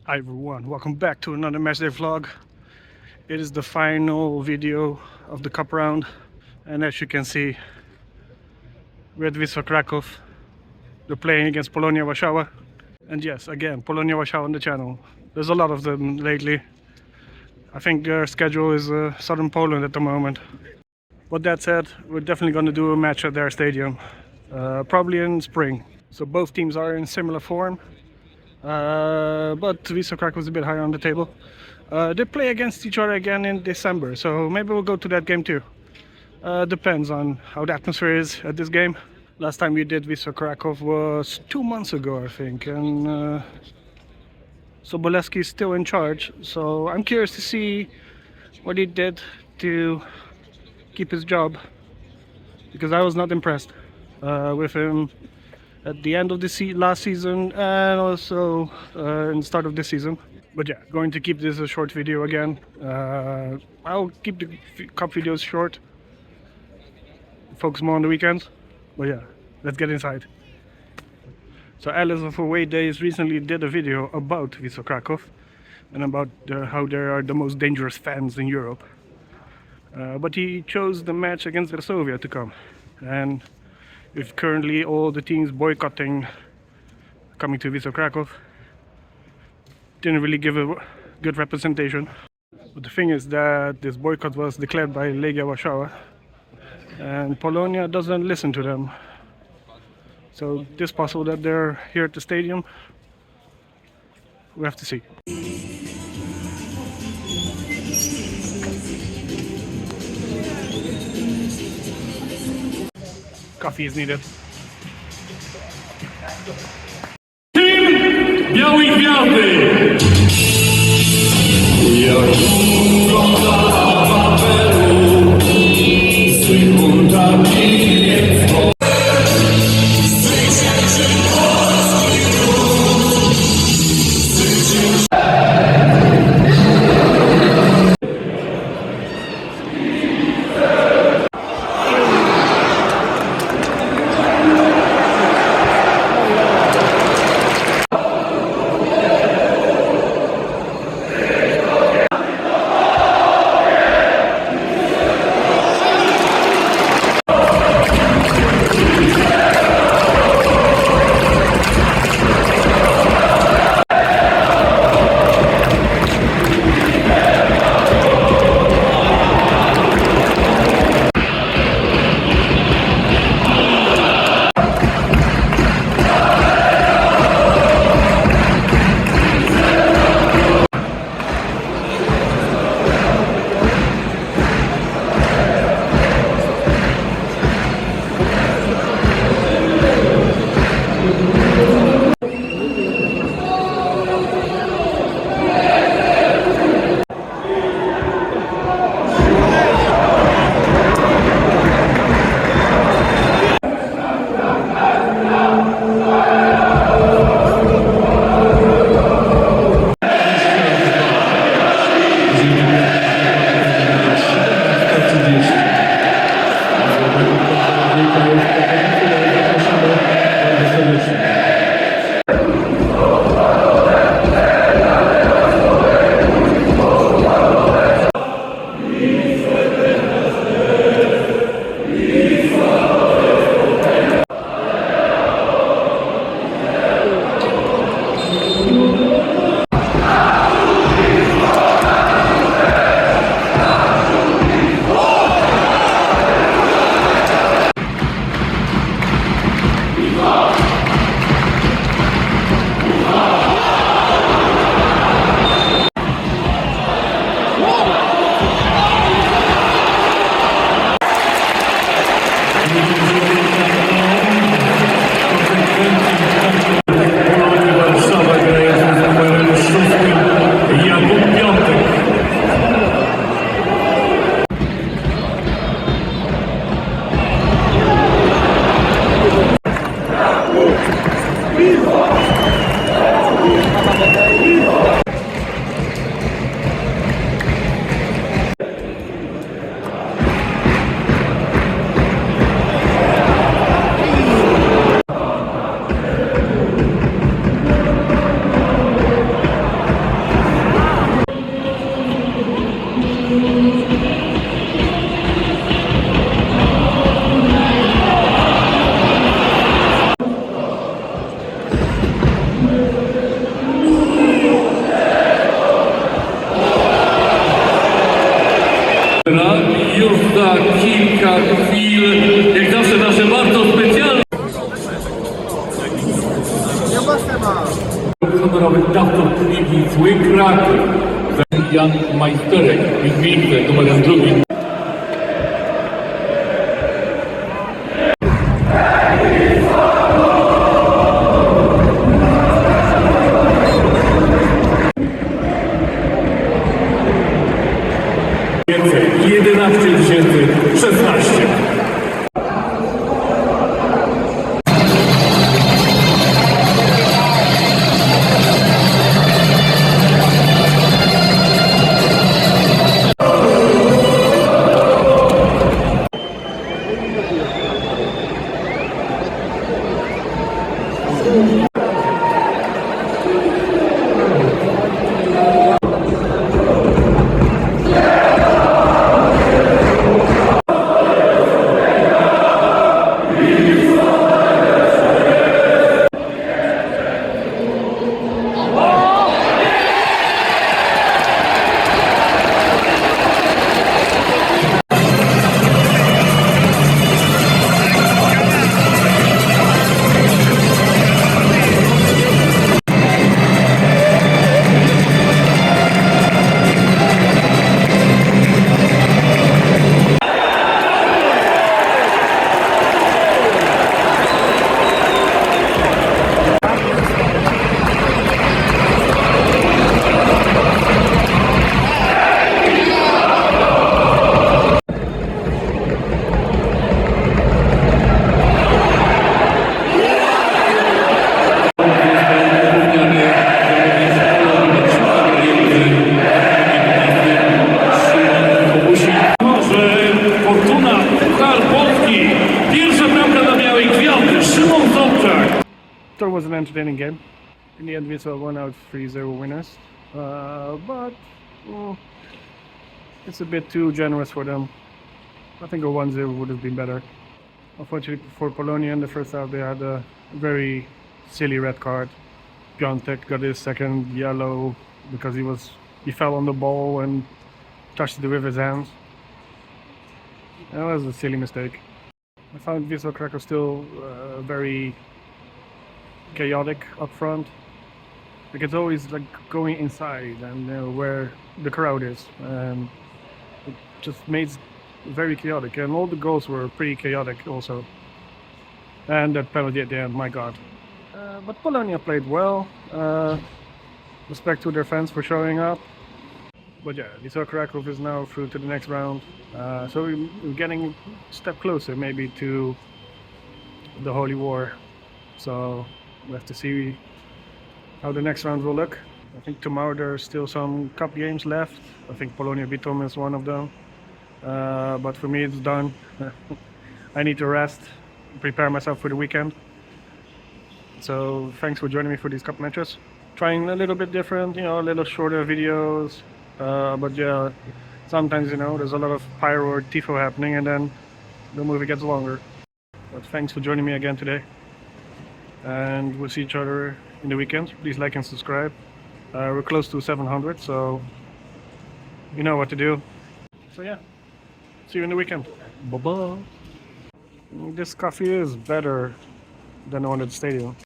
Hi everyone, welcome back to another matchday vlog. It is the final video of the cup round, and as you can see, we're at Wisła Kraków. They're playing against Polonia Warszawa, and yes, again, Polonia Warszawa on the channel. There's a lot of them lately. I think their schedule is southern Poland at the moment. But that said, we're definitely going to do a match at their stadium, probably in spring. So both teams are in similar form. But Wisła Kraków is a bit higher on the table. They play against each other again in December, so maybe we'll go to that game too. Depends on how the atmosphere is at this game. Last time we did Wisła Kraków was 2 months ago, I think, and so POLSKI is still in charge. So I'm curious to see what he did to keep his job, because I was not impressed with him at the end of the last season and also in the start of this season. But yeah, going to keep this a short video again. I'll keep the cup videos short, focus more on the weekends. But yeah, let's get inside. So Alice of Away Days recently did a video about Wisła Kraków and about how they are the most dangerous fans in Europe. But he chose the match against Varsovia to come, and with currently all the teams boycotting coming to Wisła Kraków, didn't really give a good representation. But the thing is that this boycott was declared by Legia Warszawa, and Polonia doesn't listen to them. So it's possible that they're here at the stadium. We have to see. Coffee is needed. Team Białej Gwiazdy! Jak wygląda Wawelu, sekunda miliectwo. Zwycięży polski ród, zwycięży... honorowych dawców Ligi Wisły Kraków. Jan Majsterek jest miejsce numerem 2. Więcej 11 016. PUCHAR POLSKI. Pierwsza bramka dla Białej Gwiazdy. Szymon Sobczak. That was an entertaining game. In the end, Wisła won out 3-0 winners. But it's a bit too generous for them. I think a 1-0 would have been better. Unfortunately for Polonia in the first half, they had a very silly red card. Piątek got his second yellow because he fell on the ball and touched it with his hands. That was a silly mistake. I found Wisła Kraków still very chaotic up front. Like it's always like going inside and where the crowd is, and it just made it very chaotic. And all the goals were pretty chaotic also. And that penalty at the end, my God. But Polonia played well. Respect to their fans for showing up. But yeah, Wisła Kraków is now through to the next round. So we're getting a step closer maybe to the Holy War. So we have to see how the next round will look. I think tomorrow there are still some cup games left. I think Polonia Bytom is one of them. But for me it's done. I need to rest, prepare myself for the weekend. So thanks for joining me for these cup matches. Trying a little bit different, a little shorter videos. But yeah, sometimes there's a lot of pyro or tifo happening and then the movie gets longer. But thanks for joining me again today. And we'll see each other in the weekend. Please like and subscribe. We're close to 700, so you know what to do. So yeah, see you in the weekend. Bye-bye. This coffee is better than the one at the stadium.